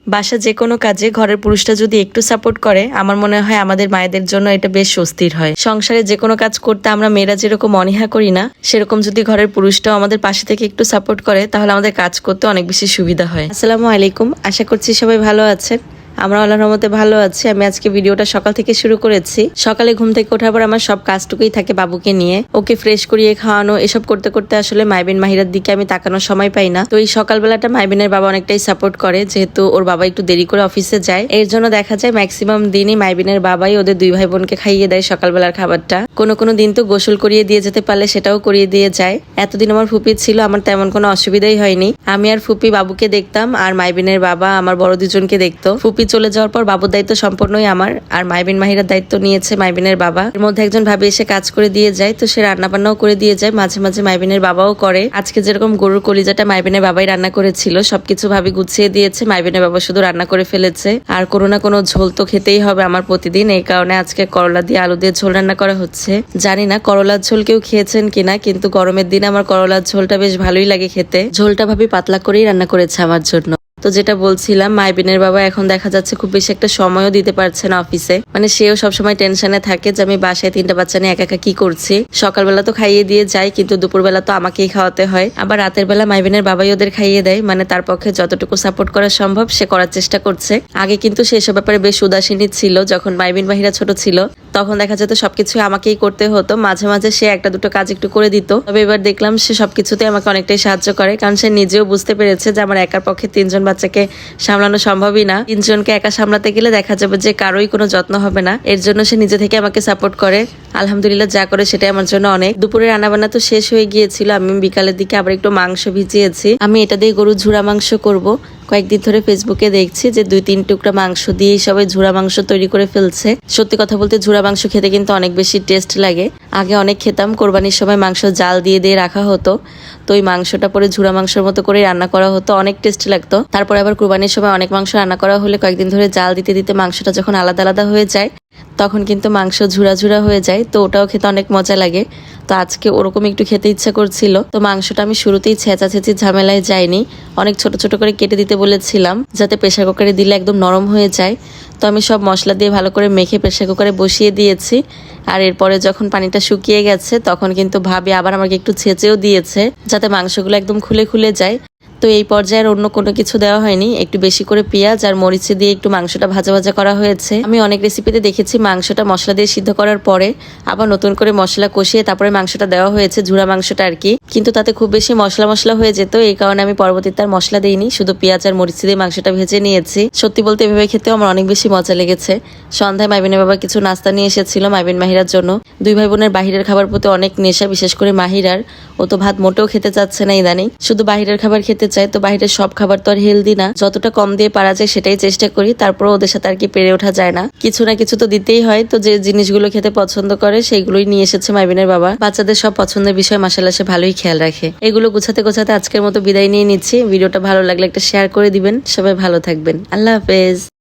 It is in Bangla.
বাসা যে কোনো কাজে ঘরের পুরুষটা যদি একটু সাপোর্ট করে আমার মনে হয় আমাদের মায়েদের জন্য এটা বেশ স্বস্তির হয়। সংসারে যে কোনো কাজ করতে আমরা মেয়েরা যেরকম অনীহা করি না, সেরকম যদি ঘরের পুরুষটাও আমাদের পাশে থেকে একটু সাপোর্ট করে তাহলে আমাদের কাজ করতে অনেক বেশি সুবিধা হয়। আসসালামু আলাইকুম, আশা করছি সবাই ভালো আছেন। আমরা আল্লাহর রহমতে ভালো আছি। আমি আজকে ভিডিওটা সকাল থেকে শুরু করেছি। সকালে ঘুম থেকে ওঠার পর আমার সব কাজটুকুই থাকে বাবুকে নিয়ে, ওকে ফ্রেশ করিয়ে খাওয়ানো, এসব করতে করতে আসলে মাইবিন মাহিরার দিকে আমি তাকানোর সময় পাই না। তো এই সকালবেলাটা মাইবিনের বাবা অনেকটাই সাপোর্ট করে, যেহেতু ওর বাবা একটু দেরি করে অফিসে যায়। এর জন্য দেখা যায় ম্যাক্সিমাম দিনই মাইবিনের বাবাই ওদের দুই ভাই বোনকে খাইয়ে দেয় সকালবেলার খাবারটা। কোনো কোনো দিন তো গোসল করিয়ে দিয়ে যেতে পারলে সেটাও করিয়ে দিয়ে যায়। এতদিন আমার ফুপি ছিল, আমার তেমন কোনো অসুবিধাই হয়নি। আমি আর ফুপি বাবুকে দেখতাম আর মাইবিনের বাবা আমার বড় দুজনকে দেখতো। ফুপি চলে যাওয়ার পর বাবুর দায়িত্ব সম্পূর্ণই আমার, আর মাইবিন মাহিরার দায়িত্ব নিয়েছে মাইবিনের বাবা। এর মধ্যে একজন ভাবি এসে কাজ করে দিয়ে যায়, তো সে রান্না বান্নাও করে দিয়ে যায়, মাঝে মাঝে মাইবিনের বাবাও করে। আজকে যেরকম গরুর কলিজাটা মাইবিনের বাবাই রান্না করেছিল, সবকিছু ভাবি গুছিয়ে দিয়েছে, মাইবিনের বাবা শুধু রান্না করে ফেলেছে। আর কোনো না কোনো ঝোল তো খেতেই হবে আমার প্রতিদিন, এই কারণে আজকে করলা দিয়ে আলু দিয়ে ঝোল রান্না করা হচ্ছে। জানি না করলার ঝোল কেউ খেয়েছেন কিনা, কিন্তু গরমের দিনে আমার করলার ঝোলটা বেশ ভালোই লাগে খেতে। ঝোলটা ভাবি পাতলা করেই রান্না করেছে আমার জন্য। তো যেটা বলছিলাম, মাইবিনের বাবা এখন দেখা যাচ্ছে খুব বেশি একটা সময়ও দিতে পারছে না অফিসে। মানে সেও সবসময় টেনশনে থাকে যে আমি বাসায় তিনটা বাচ্চা নিয়ে একা একা কি করছি। সকালবেলা তো খাইয়ে দিয়ে যায়, কিন্তু দুপুরবেলা তো আমাকেই খাওয়াতে হয়। আবার রাতের বেলা মাইবিনের বাবাই ওদের খাইয়ে দেয়। মানে তার পক্ষে যতটুকু সাপোর্ট করা সম্ভব সে করার চেষ্টা করছে। আগে কিন্তু সে এসব ব্যাপারে বেশ উদাসীনই ছিল, যখন মাইবিন মাহিরা ছোট ছিল তখন দেখা যেত সবকিছু আমাকেই করতে হতো। মাঝে মাঝে সে একটা দুটো কাজ একটু করে দিত, তবে এবার দেখলাম সে সবকিছুতে আমাকে অনেকটাই সাহায্য করে, কারণ সে নিজেও বুঝতে পেরেছে যে আমার একার পক্ষে তিনজন বাচ্চাকে সামলানো সম্ভবই না। তিনজনকে একা সামলাতে গেলে দেখা যাবে যে কারোই কোনো যত্ন হবে না। এর জন্য সে নিজে থেকে আমাকে সাপোর্ট করে। আলহামদুলিল্লাহ, যা করে সেটাই আমার জন্য অনেক। দুপুরে রান্নাবান্না তো শেষ হয়ে গিয়েছিল, আমি বিকালের দিকে আবার একটু মাংস ভিজিয়েছি। আমি এটা দিয়ে গরুর ঝুরা মাংস করব। কয়েকদিন ধরে ফেসবুকে দেখছি যে 2-3 টুকরা মাংস দিয়ে সবাই ঝুরা মাংস তৈরি করে ফেলছে। সত্যি কথা বলতে ঝুরা মাংস খেতে কিন্তু অনেক বেশি টেস্ট লাগে। আগে অনেক খেতাম, কোরবানির সময় মাংস জাল দিয়ে দিয়ে রাখা হতো, তো ওই মাংসটা পরে ঝুরা মাংসের মতো করে রান্না করা হতো, অনেক টেস্ট লাগতো। তারপরে আবার কোরবানির সময় অনেক মাংস রান্না করা হলে কয়েকদিন ধরে জাল দিতে দিতে মাংসটা যখন আলাদা আলাদা হয়ে যায় তখন কিন্তু মাংস ঝুরা ঝুরা হয়ে যায়, তো ওটাও খেতে অনেক মজা লাগে। তো আজকে ওরকম একটু খেতে ইচ্ছা করছিল, তো মাংসটা আমি শুরুতেই ছেঁচাছেঁচি ঝামেলায় যাইনি, অনেক ছোট ছোট করে কেটে দিতে বলেছিলাম যাতে প্রেসার কুকারে দিলে একদম নরম হয়ে যায়। তো আমি সব মশলা দিয়ে ভালো করে মেখে প্রেসার কুকারে বসিয়ে দিয়েছি। আর এরপরে যখন পানিটা শুকিয়ে গেছে তখন কিন্তু ভাবি আবার আমাকে একটু ছেঁচেও দিয়েছে যাতে মাংসগুলো একদম খুলে খুলে যায়। তো এই পর্যায়ে অন্য কোনো কিছু দেওয়া হয়নি, একটু বেশি করে পেঁয়াজ আর মরিচ দিয়ে একটু মাংসটা ভাজা ভাজা করা হয়েছে। আমি অনেক রেসিপিতে দেখেছি মাংসটা মশলা দিয়ে সিদ্ধ করার পরে আবার নতুন করে মশলা কষিয়ে তারপরে মাংসটা দেওয়া হয়েছে, ঝুরা মাংসটা আর কি। কিন্তু তাতে খুব বেশি মশলা হয়ে যেত, এই কারণে আমি পরবর্তীতে আর মশলা দিইনি, শুধু পেঁয়াজ আর মরিচ দিয়ে মাংসটা ভেজে নিয়েছি। সত্যি বলতে এভাবে খেতেও আমার অনেক বেশি মজা লেগেছে। সন্ধ্যায় মাইবিনের বাবা কিছু নাস্তা নিয়ে এসেছিল মাইবিন মাহিরার জন্য। দুই ভাই বোনের বাহিরের খাবার প্রতি অনেক নেশা, বিশেষ করে মাহিরার। ও তো ভাত মোটেও খেতে চাচ্ছে না ইদানিং, শুধু বাহিরের খাবার খেতে চায়। তো বাহিরের সব খাবার তো আর হেলদি না, যতটা কম দিয়ে পারা যায় সেটাই চেষ্টা করি, তারপরে ওদের সাথে আর কি পেরে ওঠা যায় না, কিছু না কিছু তো দিতেই হয়। তো যে জিনিসগুলো খেতে পছন্দ করে সেইগুলোই নিয়ে এসেছে মাইবিনের বাবা। বাচ্চাদের সব পছন্দের বিষয় মাশাআল্লাহ সে ভালোই খেয়াল রাখে। এগুলো গুছাতে গোছাতে আজকের মতো বিদায় নিয়ে নিচ্ছি। ভিডিওটা ভালো লাগলে একটা শেয়ার করে দিবেন। সবাই ভালো থাকবেন। আল্লাহ হাফেজ।